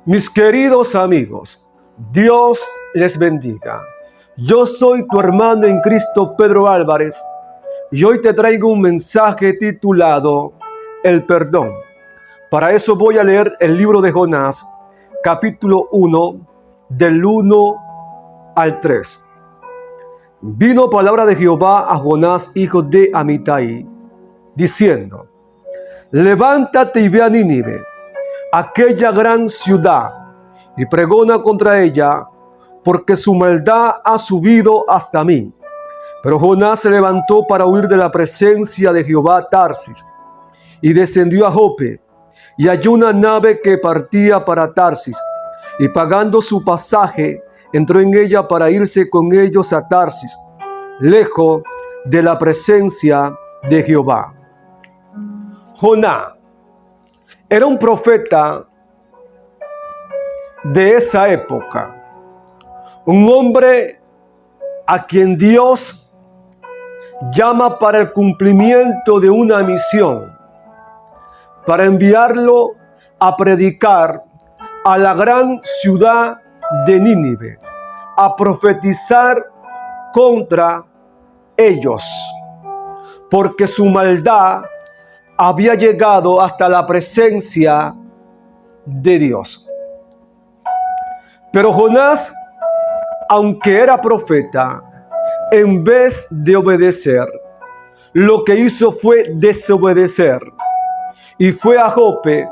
Mis queridos amigos, Dios les bendiga. Yo soy tu hermano en Cristo, Pedro Álvarez, y hoy te traigo un mensaje titulado El perdón. Para eso voy a leer el libro de Jonás, capítulo 1, del 1 al 3. Vino palabra de Jehová a Jonás, hijo de Amitai, diciendo: levántate y ve a Nínive, aquella gran ciudad, y pregona contra ella, porque su maldad ha subido hasta mí. Pero Jonás se levantó para huir de la presencia de Jehová a Tarsis, y descendió a Jope, y halló una nave que partía para Tarsis, y pagando su pasaje, entró en ella para irse con ellos a Tarsis, lejos de la presencia de Jehová. Jonás era un profeta de esa época, un hombre a quien Dios llama para el cumplimiento de una misión, para enviarlo a predicar a la gran ciudad de Nínive, a profetizar contra ellos, porque su maldad había llegado hasta la presencia de Dios. Pero Jonás, aunque era profeta, en vez de obedecer, lo que hizo fue desobedecer, y fue a Jope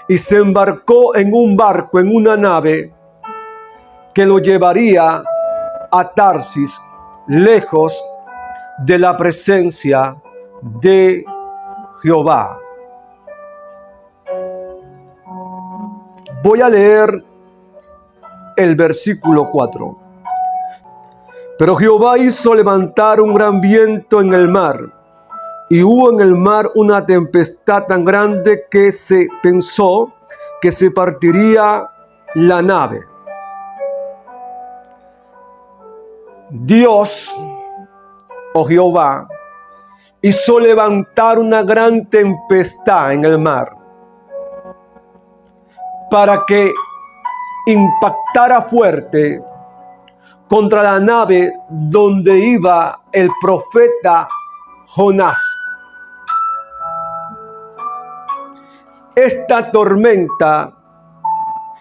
y se embarcó en un barco, en una nave que lo llevaría a Tarsis, lejos de la presencia de Jehová. Voy a leer el versículo 4. Pero Jehová hizo levantar un gran viento en el mar, y hubo en el mar una tempestad tan grande que se pensó que se partiría la nave. Dios, o Jehová, hizo levantar una gran tempestad en el mar para que impactara fuerte contra la nave donde iba el profeta Jonás. Esta tormenta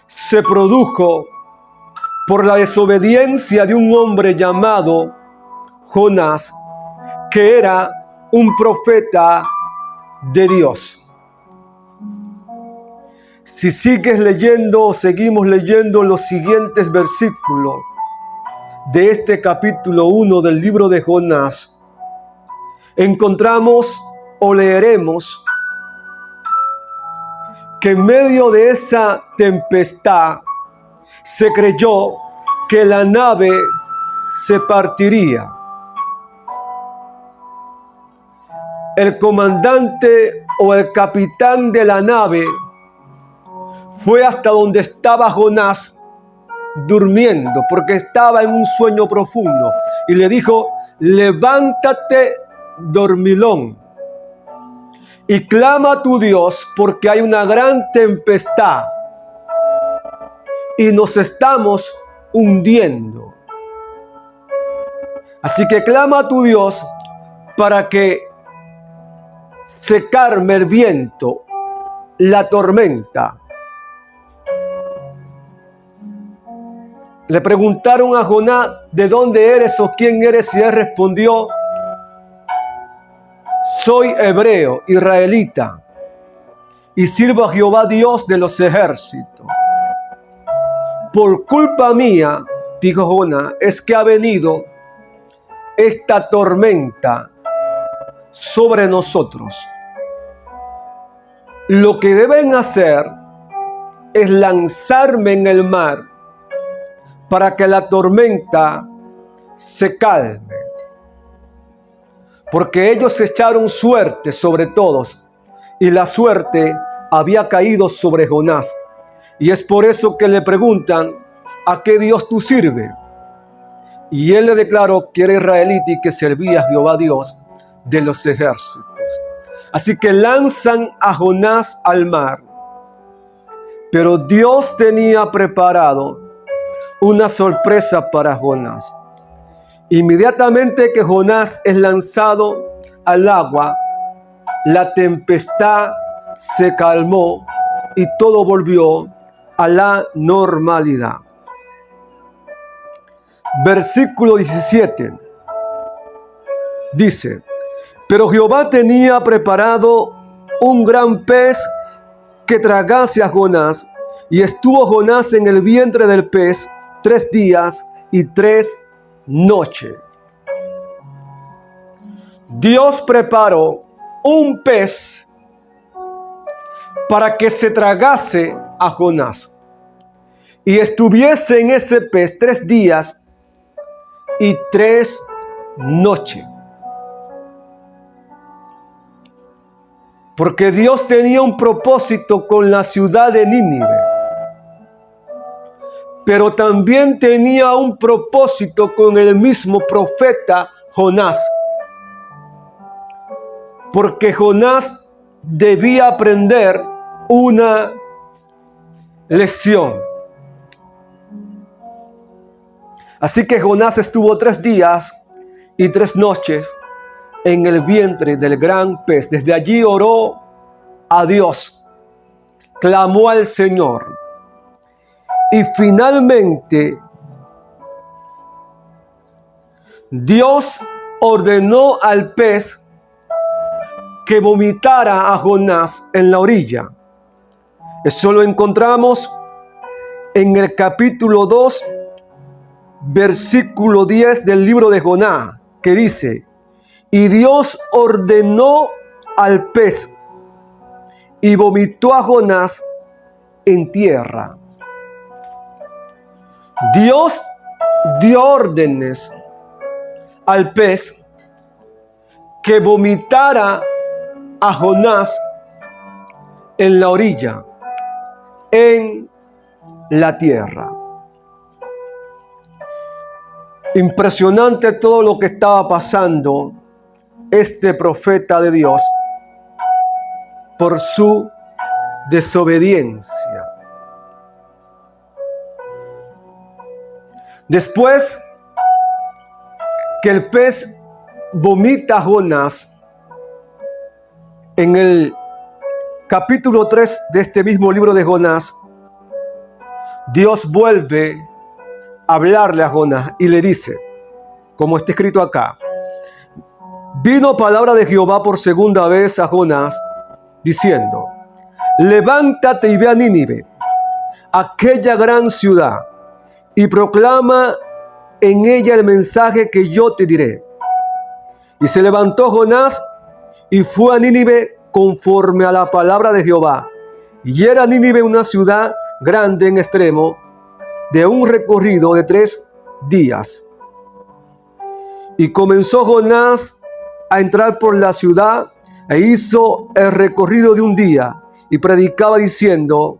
se produjo por la desobediencia de un hombre llamado Jonás, que era un profeta de Dios. Si sigues leyendo o seguimos leyendo los siguientes versículos de este capítulo 1 del libro de Jonás, encontramos o leeremos que en medio de esa tempestad se creyó que la nave se partiría. El comandante o el capitán de la nave fue hasta donde estaba Jonás durmiendo, porque estaba en un sueño profundo, y le dijo: levántate, dormilón, y clama a tu Dios, porque hay una gran tempestad y nos estamos hundiendo. Así que clama a tu Dios para que se calme el viento, la tormenta. Le preguntaron a Jonás: ¿de dónde eres o quién eres? Y él respondió: soy hebreo, israelita, y sirvo a Jehová Dios de los ejércitos. Por culpa mía, dijo Jonás, es que ha venido esta tormenta sobre nosotros. Lo que deben hacer es lanzarme en el mar para que la tormenta se calme. Porque ellos echaron suerte sobre todos, y la suerte había caído sobre Jonás. Y es por eso que le preguntan: ¿a qué Dios tú sirves? Y él le declaró que era israelita y que servía a Jehová Dios de los ejércitos. Así que lanzan a Jonás al mar, Pero Dios tenía preparado una sorpresa para Jonás. Inmediatamente que Jonás es lanzado al agua, la tempestad se calmó y todo volvió a la normalidad. Versículo 17 dice: pero Jehová tenía preparado un gran pez que tragase a Jonás, y estuvo Jonás en el vientre del pez 3 días y 3 noches. Dios preparó un pez para que se tragase a Jonás y estuviese en ese pez 3 días y 3 noches. Porque Dios tenía un propósito con la ciudad de Nínive, pero también tenía un propósito con el mismo profeta Jonás. Porque Jonás debía aprender una lección. Así que Jonás estuvo 3 días y 3 noches en el vientre del gran pez. Desde allí oró a Dios, clamó al Señor, y finalmente Dios ordenó al pez que vomitara a Jonás en la orilla. Eso lo encontramos en el capítulo 2, versículo 10 del libro de Jonás, que dice: y Dios ordenó al pez y vomitó a Jonás en tierra. Dios dio órdenes al pez que vomitara a Jonás en la orilla, en la tierra. Impresionante todo lo que estaba pasando este profeta de Dios por su desobediencia. Después que el pez vomita a Jonás, en el capítulo 3 de este mismo libro de Jonás, Dios vuelve a hablarle a Jonás y le dice, como está escrito acá: vino palabra de Jehová por segunda vez a Jonás, diciendo: levántate y ve a Nínive, aquella gran ciudad, y proclama en ella el mensaje que yo te diré. Y se levantó Jonás y fue a Nínive conforme a la palabra de Jehová. Y era Nínive una ciudad grande en extremo, de un recorrido de 3 días. Y comenzó Jonás a entrar por la ciudad e hizo el recorrido de un día y predicaba diciendo: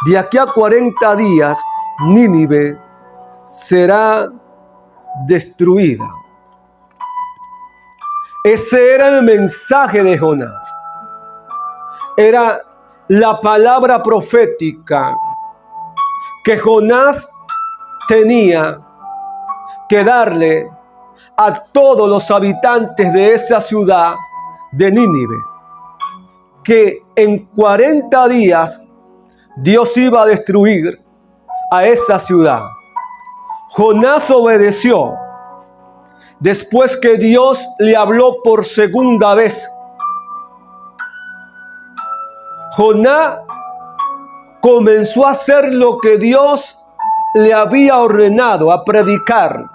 de aquí a 40 días Nínive será destruida. Ese era el mensaje de Jonás. Era la palabra profética que Jonás tenía que darle a todos los habitantes de esa ciudad de Nínive, que en 40 días Dios iba a destruir a esa ciudad. Jonás obedeció después que Dios le habló por segunda vez. Jonás comenzó a hacer lo que Dios le había ordenado, a predicar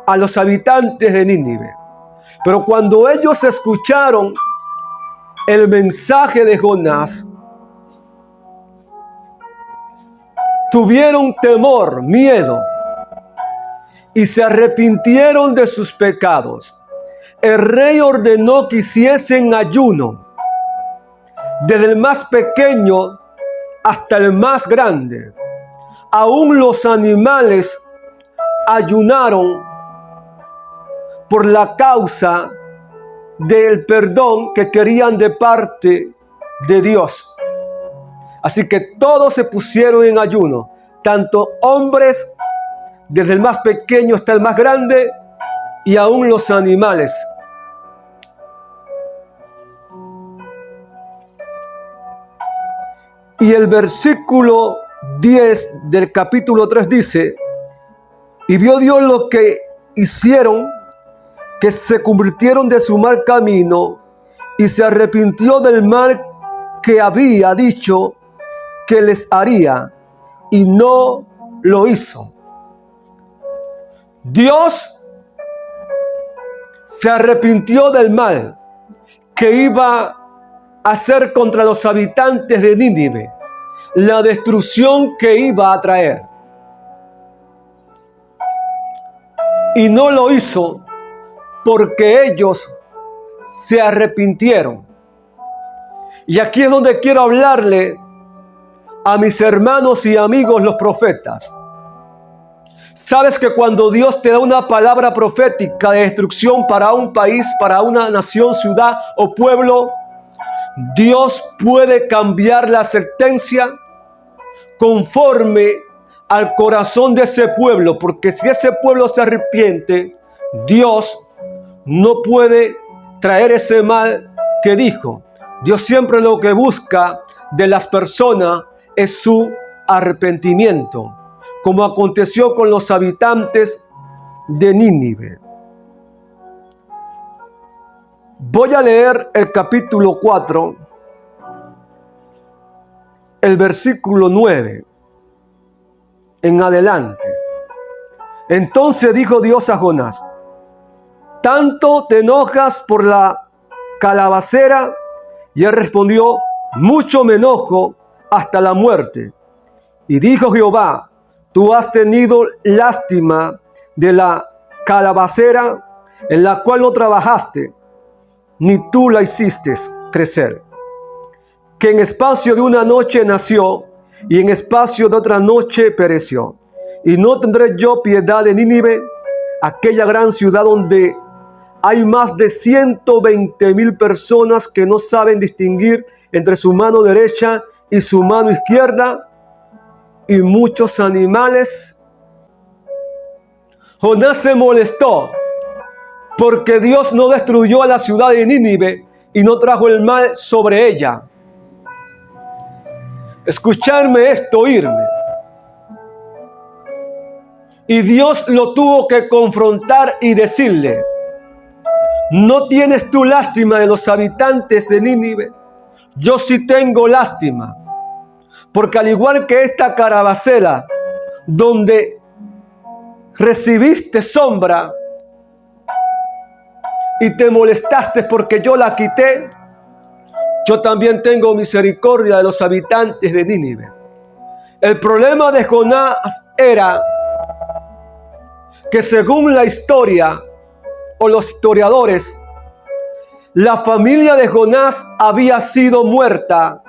a los habitantes de Nínive. Pero cuando ellos escucharon el mensaje de Jonás, tuvieron temor, miedo, y se arrepintieron de sus pecados. El rey ordenó que hiciesen ayuno, desde el más pequeño hasta el más grande. Aún los animales ayunaron por la causa del perdón que querían de parte de Dios. Así que todos se pusieron en ayuno, tanto hombres, desde el más pequeño hasta el más grande, y aún los animales. Y el versículo 10 del capítulo 3 dice: y vio Dios lo que hicieron, que se convirtieron de su mal camino, y se arrepintió del mal que había dicho que les haría, y no lo hizo. Dios se arrepintió del mal que iba a hacer contra los habitantes de Nínive, la destrucción que iba a traer. Y no lo hizo porque ellos se arrepintieron. Y aquí es donde quiero hablarle a mis hermanos y amigos los profetas. Sabes que cuando Dios te da una palabra profética de destrucción para un país, para una nación, ciudad o pueblo, Dios puede cambiar la sentencia conforme al corazón de ese pueblo, porque si ese pueblo se arrepiente, Dios no puede traer ese mal que dijo. Dios siempre lo que busca de las personas es su arrepentimiento, como aconteció con los habitantes de Nínive. Voy a leer el capítulo 4, el versículo 9 en adelante. Entonces dijo Dios a Jonás: ¿tanto te enojas por la calabacera? Y él respondió: mucho me enojo hasta la muerte. Y dijo Jehová: tú has tenido lástima de la calabacera en la cual no trabajaste, ni tú la hiciste crecer, que en espacio de una noche nació, y en espacio de otra noche pereció. Y no tendré yo piedad de Nínive, aquella gran ciudad donde hay más de 120,000 personas que no saben distinguir entre su mano derecha y su mano izquierda, y muchos animales. Jonás se molestó porque Dios no destruyó a la ciudad de Nínive y no trajo el mal sobre ella. Escucharme esto, oírme. Y Dios lo tuvo que confrontar y decirle: ¿no tienes tú lástima de los habitantes de Nínive? Yo sí tengo lástima, porque al igual que esta carabacera, donde recibiste sombra y te molestaste porque yo la quité, yo también tengo misericordia de los habitantes de Nínive. El problema de Jonás era que, según la historia o los historiadores, la familia de Jonás había sido muerta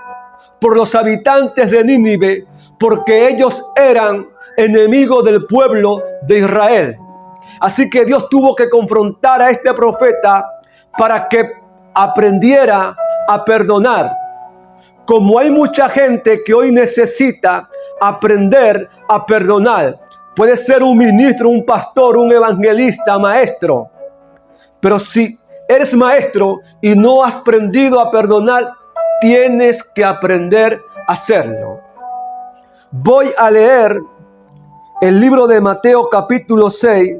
por los habitantes de Nínive porque ellos eran enemigos del pueblo de Israel. Así que Dios tuvo que confrontar a este profeta para que aprendiera a perdonar. Como hay mucha gente que hoy necesita aprender a perdonar. Puede ser un ministro, un pastor, un evangelista, maestro. Pero si eres maestro y no has aprendido a perdonar, tienes que aprender a hacerlo. Voy a leer el libro de Mateo capítulo 6,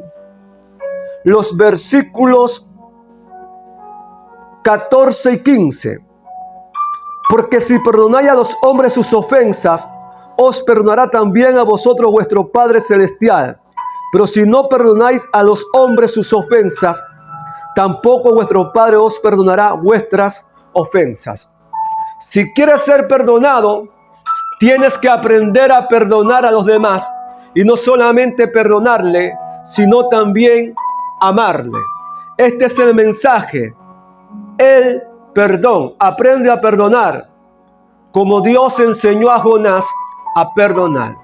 los versículos 14 y 15. Porque si perdonáis a los hombres sus ofensas, os perdonará también a vosotros vuestro Padre Celestial. Pero si no perdonáis a los hombres sus ofensas, tampoco vuestro Padre os perdonará vuestras ofensas. Si quieres ser perdonado, tienes que aprender a perdonar a los demás. Y no solamente perdonarle, sino también amarle. Este es el mensaje. El perdón. Aprende a perdonar, como Dios enseñó a Jonás a perdonar.